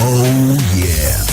Oh, yeah.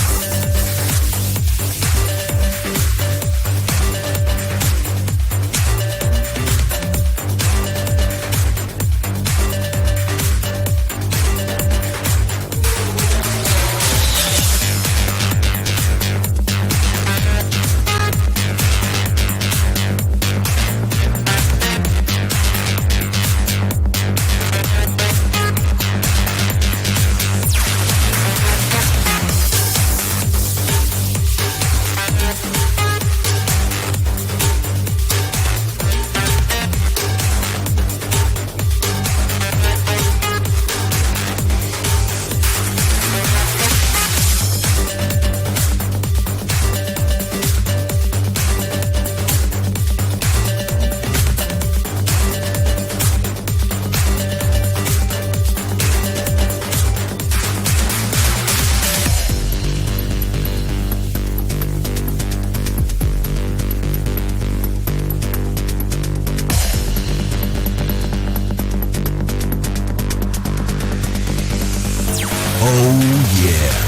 Oh, yeah.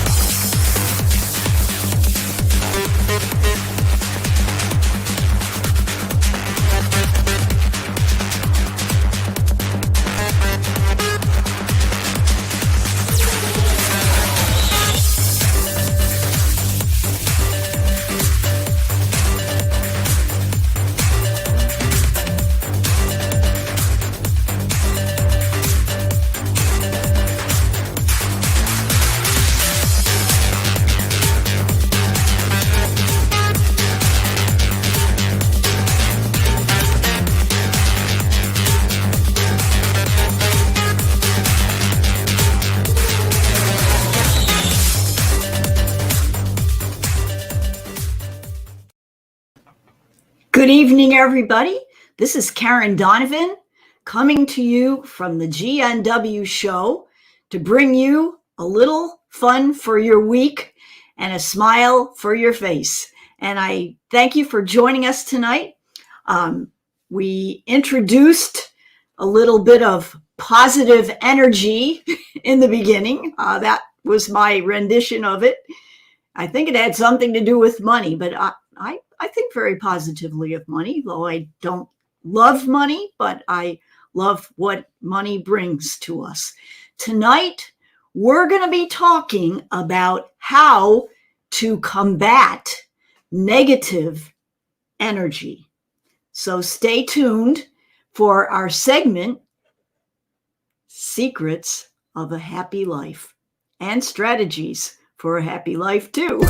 Good evening, everybody. This is Karen Donovan coming to you from the GNW show to bring you a little fun for your week and a smile for your face. And I thank you for joining us tonight. We introduced a little bit of positive energy in the beginning. That was my rendition of it. I think it had something to do with money, but I think very positively of money, though I don't love money, but I love what money brings to us. Tonight, we're going to be talking about how to combat negative energy. So stay tuned for our segment, Secrets of a Happy Life, and strategies for a happy life, too.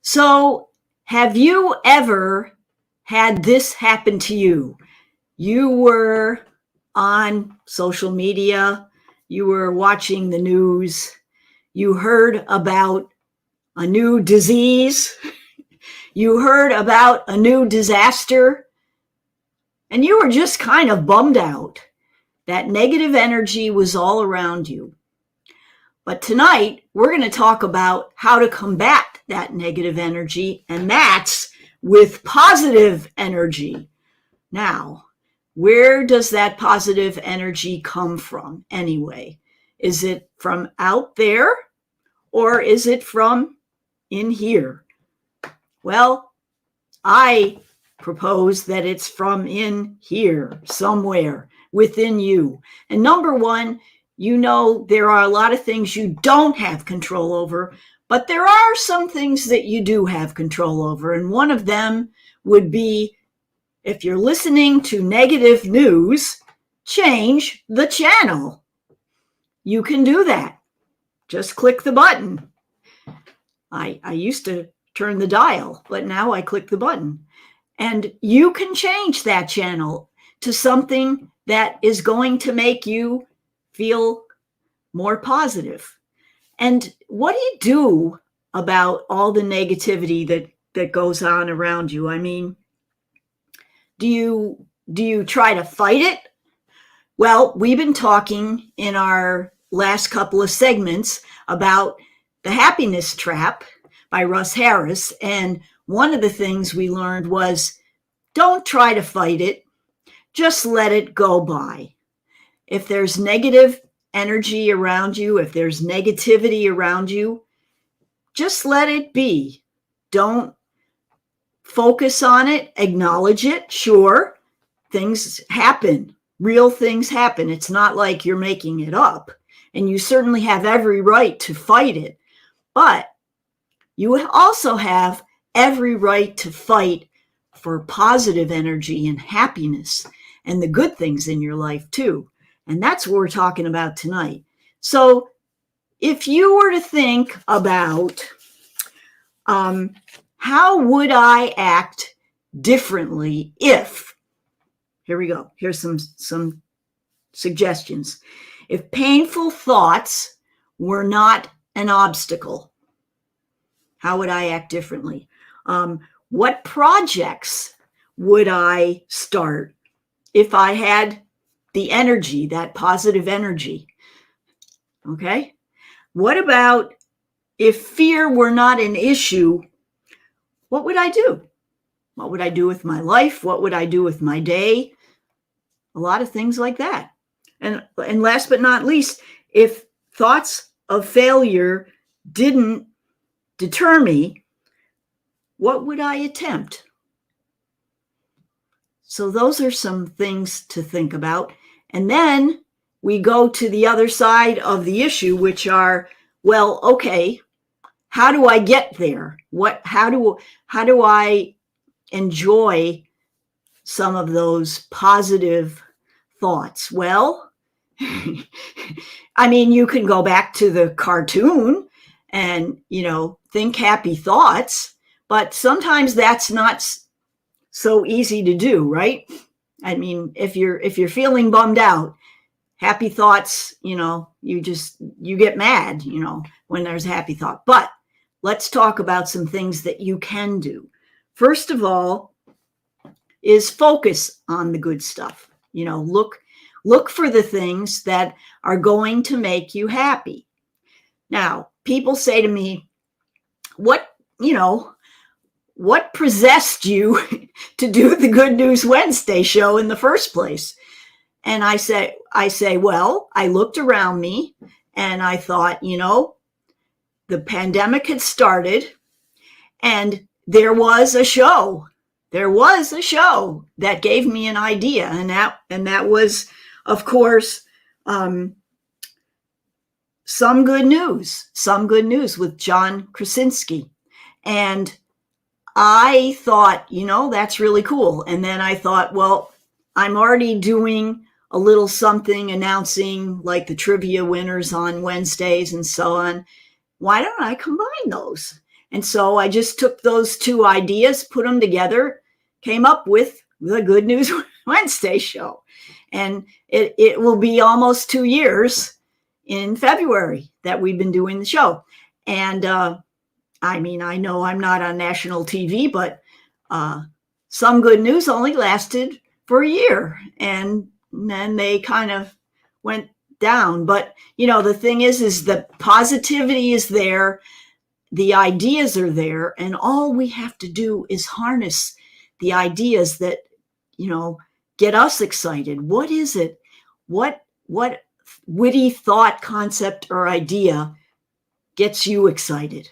So, have you ever had this happen to you? You were on social media, you were watching the news, you heard about a new disease, you heard about a new disaster, and you were just kind of bummed out. That negative energy was all around you. But tonight, we're going to talk about how to combat that negative energy, and that's with positive energy. Now, where does that positive energy come from anyway? Is it from out there, or is it from in here? Well, I propose that it's from in here, somewhere within you. And number one, you know, there are a lot of things you don't have control over, but there are some things that you do have control over. And one of them would be, if you're listening to negative news, change the channel. You can do that. Just click the button. I used to turn the dial, but now I click the button. And you can change that channel to something that is going to make you feel more positive. And what do you do about all the negativity that goes on around you? I mean, do you try to fight it? Well, we've been talking in our last couple of segments about The Happiness Trap by Russ Harris. And one of the things we learned was don't try to fight it, just let it go by. If there's negative energy around you, if there's negativity around you, just let it be. Don't focus on it, acknowledge it. Sure, things happen, real things happen. It's not like you're making it up, and you certainly have every right to fight it. But you also have every right to fight for positive energy and happiness and the good things in your life too. And that's what we're talking about tonight. So if you were to think about how would I act differently if, here we go, here's some suggestions. If painful thoughts were not an obstacle, how would I act differently? What projects would I start if I had the energy, that positive energy? Okay. What about if fear were not an issue? What would I do? What would I do with my life? What would I do with my day? A lot of things like that. And last but not least, if thoughts of failure didn't deter me, what would I attempt? So those are some things to think about. And then we go to the other side of the issue, which are, well, okay, how do I get there? How do I enjoy some of those positive thoughts? Well, I mean, you can go back to the cartoon and, think happy thoughts, but sometimes that's not so easy to do, right? I mean, if you're feeling bummed out, happy thoughts, you get mad, when there's a happy thought. But let's talk about some things that you can do. First of all, is focus on the good stuff. Look for the things that are going to make you happy. Now, people say to me, what possessed you to do the Good News Wednesday show in the first place? And I say, well, I looked around me and I thought, the pandemic had started and there was a show that gave me an idea. And that was, of course, Some Good News with John Krasinski. And I thought, that's really cool. And then I thought, well, I'm already doing a little something announcing like the trivia winners on Wednesdays and so on. Why don't I combine those? And so I just took those two ideas, put them together, came up with the Good News Wednesday show. And it will be almost 2 years in February that we've been doing the show. And I know I'm not on national TV, but Some Good News only lasted for a year. And then they kind of went down. But, the thing is the positivity is there. The ideas are there. And all we have to do is harness the ideas that, get us excited. What is it? What witty thought, concept, or idea gets you excited?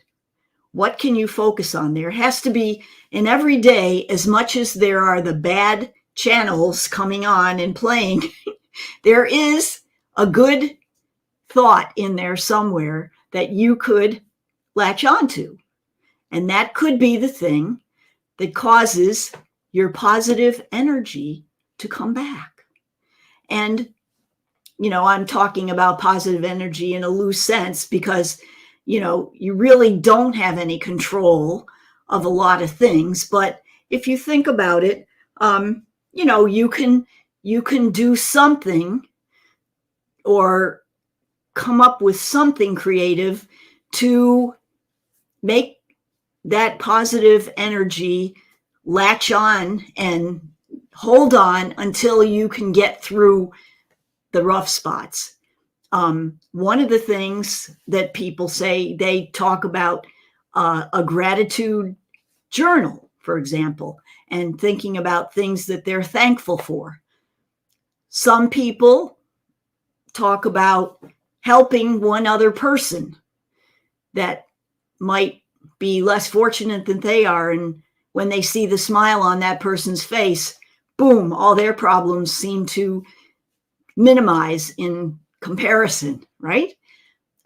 What can you focus on? There has to be in every day, as much as there are the bad channels coming on and playing, there is a good thought in there somewhere that you could latch onto. And that could be the thing that causes your positive energy to come back. And, I'm talking about positive energy in a loose sense because, you really don't have any control of a lot of things. But if you think about it, you can do something or come up with something creative to make that positive energy latch on and hold on until you can get through the rough spots. One of the things that people say, they talk about a gratitude journal, for example, and thinking about things that they're thankful for. Some people talk about helping one other person that might be less fortunate than they are. And when they see the smile on that person's face, boom, all their problems seem to minimize in comparison, right?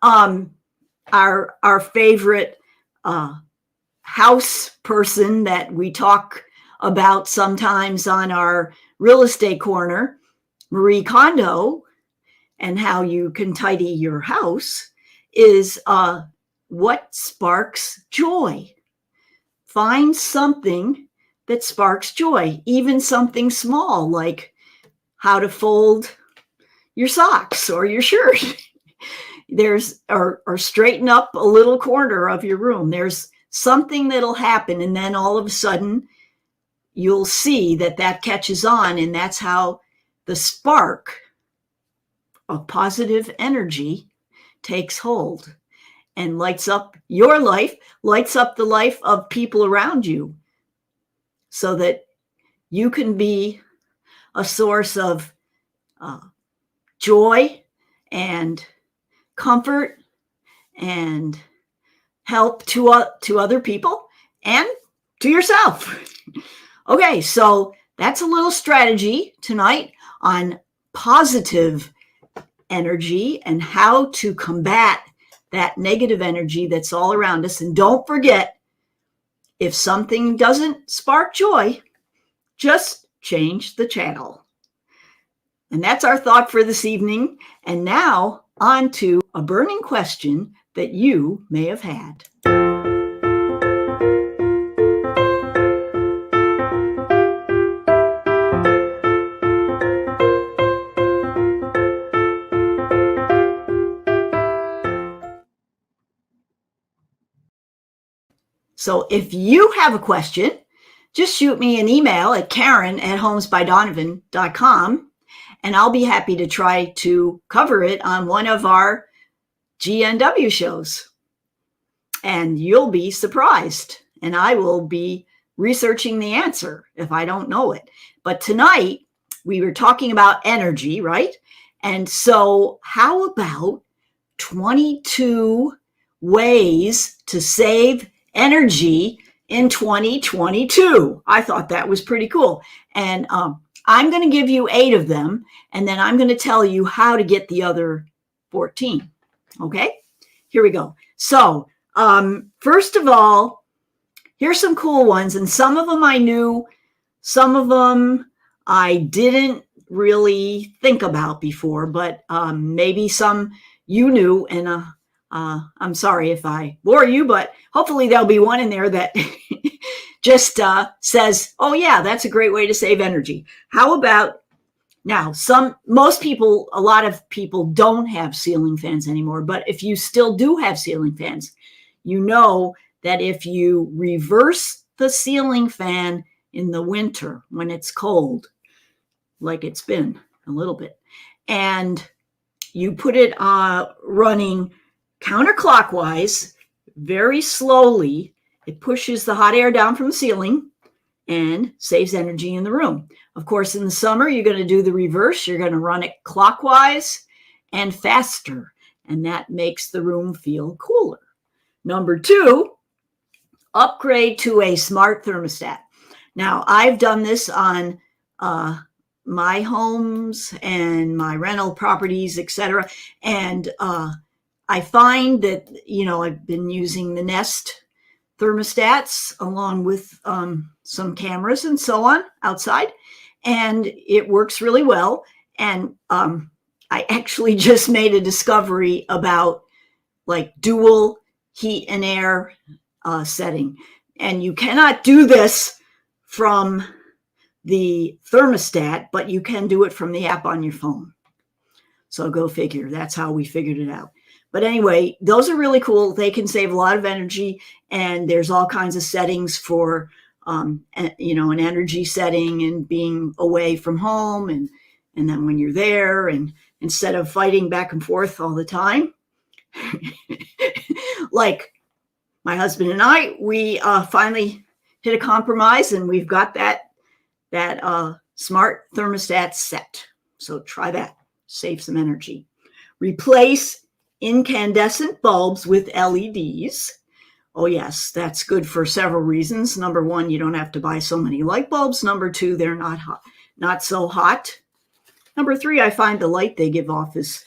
Our favorite house person that we talk about sometimes on our real estate corner, Marie Kondo, and how you can tidy your house, is what sparks joy. Find something that sparks joy, even something small like how to fold your socks or your shirt. Or straighten up a little corner of your room. There's something that'll happen, and then all of a sudden you'll see that catches on, and that's how the spark of positive energy takes hold and lights up your life, lights up the life of people around you, so that you can be a source of joy and comfort and help to other people and to yourself. Okay, so that's a little strategy tonight on positive energy and how to combat that negative energy that's all around us. And don't forget, if something doesn't spark joy, just change the channel. And that's our thought for this evening. And now on to a burning question that you may have had. So if you have a question, just shoot me an email at karen@homesbydonovan.com, and I'll be happy to try to cover it on one of our GNW shows. And you'll be surprised, and I will be researching the answer if I don't know it. But tonight we were talking about energy, right? And so how about 22 ways to save energy in 2022? I thought that was pretty cool. And I'm going to give you 8 of them, and then I'm going to tell you how to get the other 14. Okay, here we go. So first of all, here's some cool ones, and some of them I knew, some of them I didn't really think about before, but maybe some you knew, and I'm sorry if I bore you, but hopefully there'll be one in there that just says, oh yeah, that's a great way to save energy. How about now, most people, a lot of people don't have ceiling fans anymore, but if you still do have ceiling fans, you know that if you reverse the ceiling fan in the winter when it's cold, like it's been a little bit, and you put it running counterclockwise, very slowly, it pushes the hot air down from the ceiling and saves energy in the room. Of course, in the summer, you're going to do the reverse. You're going to run it clockwise and faster, and that makes the room feel cooler. Number 2, upgrade to a smart thermostat. Now, I've done this on my homes and my rental properties, etc. And I find that, I've been using the Nest thermostats along with some cameras and so on outside, and it works really well. And I actually just made a discovery about like dual heat and air setting, and you cannot do this from the thermostat, but you can do it from the app on your phone. So go figure. That's how we figured it out. But anyway, those are really cool. They can save a lot of energy, and there's all kinds of settings for, an energy setting and being away from home, and then when you're there, and instead of fighting back and forth all the time, like my husband and I, we finally hit a compromise, and we've got that smart thermostat set. So try that. Save some energy. Replace incandescent bulbs with LEDs. Oh yes, that's good for several reasons. Number one, you don't have to buy so many light bulbs. Number two, they're not so hot. Number three, I find the light they give off is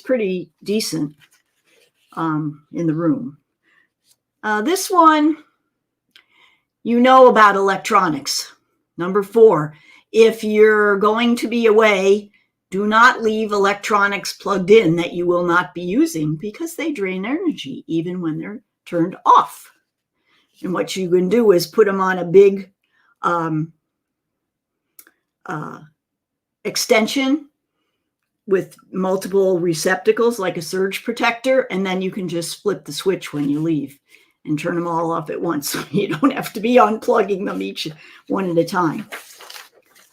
pretty decent in the room. This one, about electronics. Number 4, if you're going to be away, do not leave electronics plugged in that you will not be using, because they drain energy even when they're turned off. And what you can do is put them on a big extension with multiple receptacles, like a surge protector, and then you can just flip the switch when you leave and turn them all off at once. So you don't have to be unplugging them each one at a time.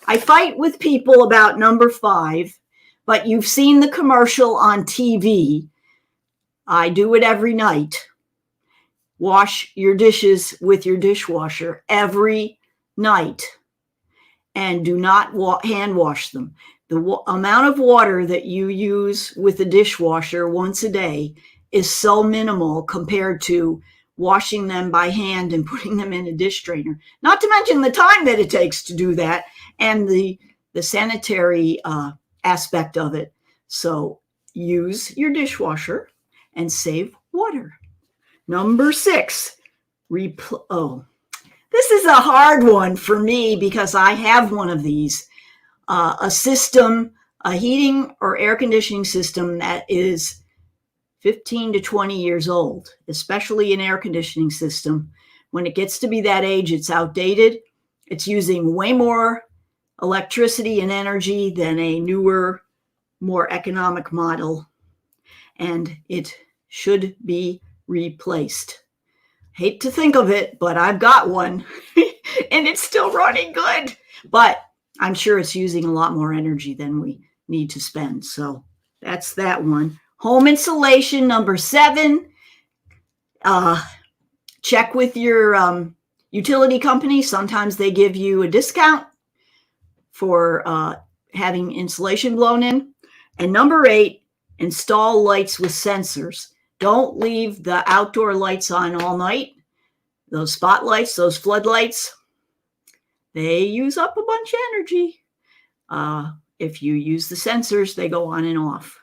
I fight with people about number 5, but you've seen the commercial on TV. I do it every night. Wash your dishes with your dishwasher every night, and do not hand wash them. The amount of water that you use with the dishwasher once a day is so minimal compared to washing them by hand and putting them in a dish drainer. Not to mention the time that it takes to do that, and the sanitary aspect of it. So use your dishwasher and save water. Number 6, this is a hard one for me because I have one of these. A heating or air conditioning system that is 15 to 20 years old, especially an air conditioning system. When it gets to be that age, it's outdated. It's using way more electricity and energy than a newer, more economic model, and it should be replaced. Hate to think of it, but I've got one and it's still running good, but I'm sure it's using a lot more energy than we need to spend. So that's that one. Home insulation, number 7. Check with your utility company. Sometimes they give you a discount for having insulation blown in. And number 8, install lights with sensors. Don't leave the outdoor lights on all night. Those spotlights, those floodlights, they use up a bunch of energy. If you use the sensors, they go on and off.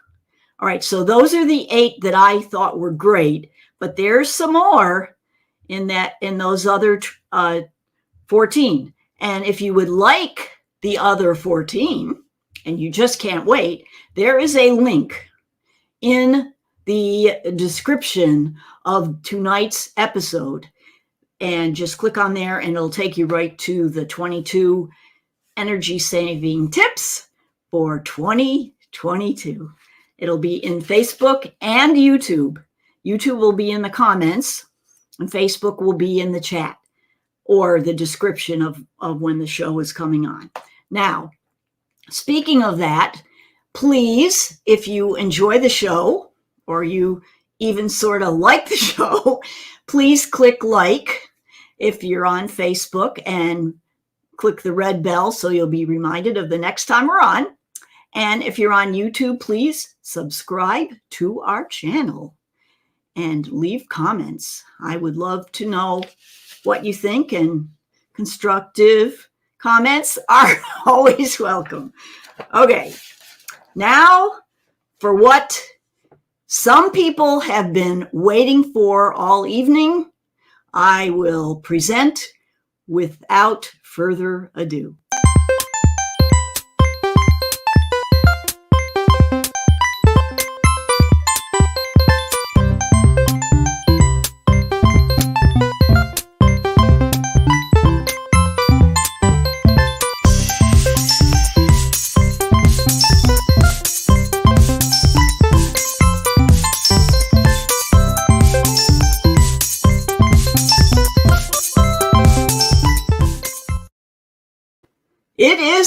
All right, so those are the 8 that I thought were great, but there's some more in those other 14. And if you would like the other 14, and you just can't wait, there is a link in the description of tonight's episode, and just click on there and it'll take you right to the 22 energy saving tips for 2022. It'll be in Facebook and YouTube. YouTube will be in the comments, and Facebook will be in the chat or the description of when the show is coming on. Now, speaking of that, please, if you enjoy the show, or you even sort of like the show, please click like if you're on Facebook, and click the red bell so you'll be reminded of the next time we're on. And if you're on YouTube, please subscribe to our channel and leave comments. I would love to know what you think, and constructive comments are always welcome. Okay, now for what some people have been waiting for all evening, I will present without further ado.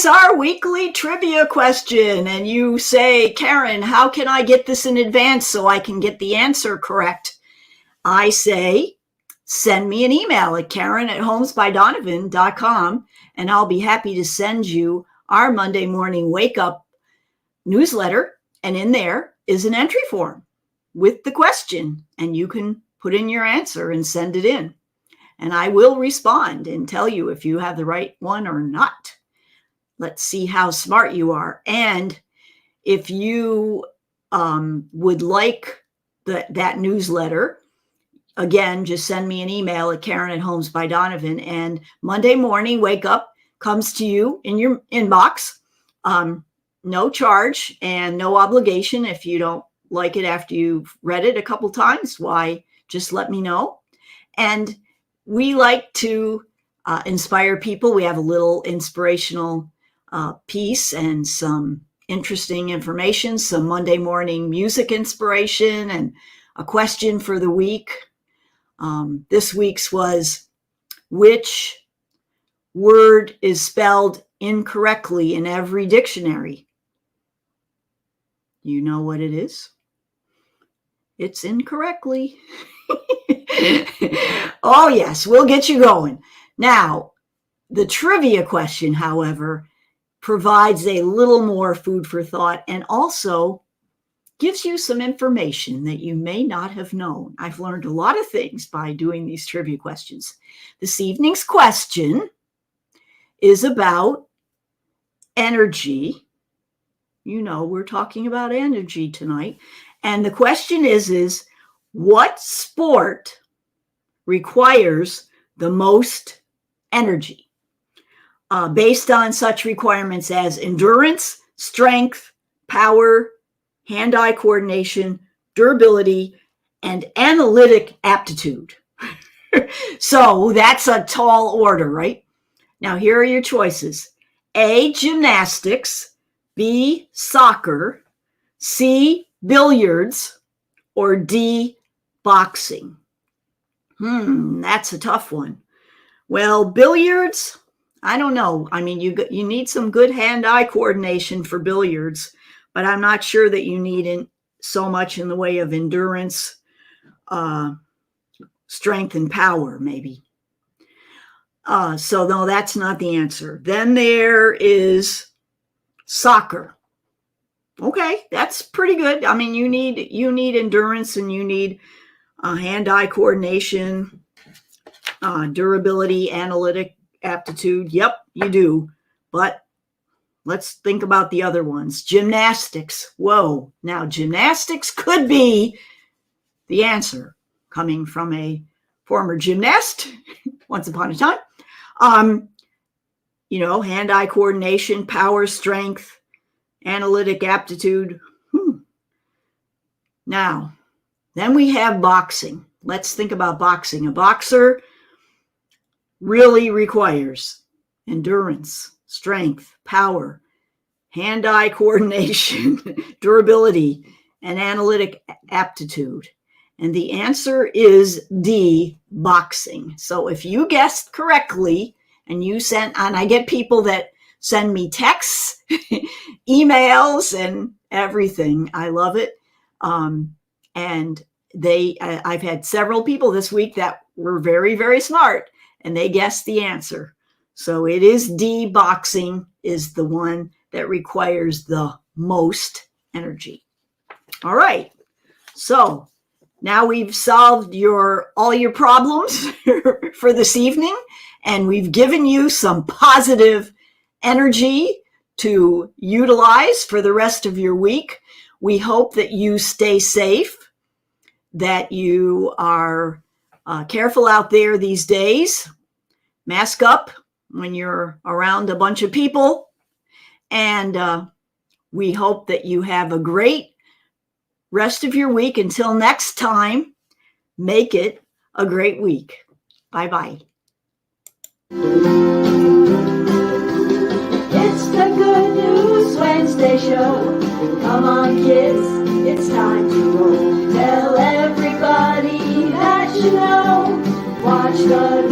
is our weekly trivia question. And you say, Karen, how can I get this in advance so I can get the answer correct? I say, send me an email at karen@homesbydonovan.com, and I'll be happy to send you our Monday morning wake up newsletter. And in there is an entry form with the question, and you can put in your answer and send it in. And I will respond and tell you if you have the right one or not. Let's see how smart you are. And if you would like that newsletter, again, just send me an email at karen@homesbydonovan, and Monday morning wake up comes to you in your inbox. No charge and no obligation. If you don't like it after you've read it a couple times, why, just let me know. And we like to inspire people. We have a little inspirational piece and some interesting information, some Monday morning music inspiration, and a question for the week. This week's was, which word is spelled incorrectly in every dictionary? You know what it is? It's incorrectly. Oh, yes, we'll get you going. Now, the trivia question, however, provides a little more food for thought and also gives you some information that you may not have known. I've learned a lot of things by doing these trivia questions. This evening's question is about energy. You know, we're talking about energy tonight. And the question is what sport requires the most energy? Based on such requirements as endurance, strength, power, hand-eye coordination, durability, and analytic aptitude. So that's a tall order, right? Now, here are your choices. A, gymnastics, B, soccer, C, billiards, or D, boxing. That's a tough one. Well, billiards, I don't know. I mean, you need some good hand-eye coordination for billiards, but I'm not sure that you need so much in the way of endurance, strength, and power, maybe. So no, that's not the answer. Then there is soccer. Okay, that's pretty good. I mean, you need endurance, and you need hand-eye coordination, durability, analytic aptitude. Yep, you do. But let's think about the other ones. Gymnastics. Whoa. Now, gymnastics could be the answer, coming from a former gymnast once upon a time. Hand-eye coordination, power, strength, analytic aptitude. Now, then we have boxing. Let's think about boxing. A boxer really requires endurance, strength, power, hand-eye coordination, durability, and analytic aptitude. And the answer is D, boxing. So if you guessed correctly, and I get people that send me texts, emails, and everything. I love it. And I've had several people this week that were very, very smart, and they guessed the answer. So it is D, boxing is the one that requires the most energy. All right. So now we've solved all your problems for this evening, and we've given you some positive energy to utilize for the rest of your week. We hope that you stay safe, that you are careful out there these days. Mask up when you're around a bunch of people. And we hope that you have a great rest of your week. Until next time, make it a great week. Bye-bye. It's the Good News Wednesday show. Come on, kids, it's time to roll. Tell everybody that you know. Watch the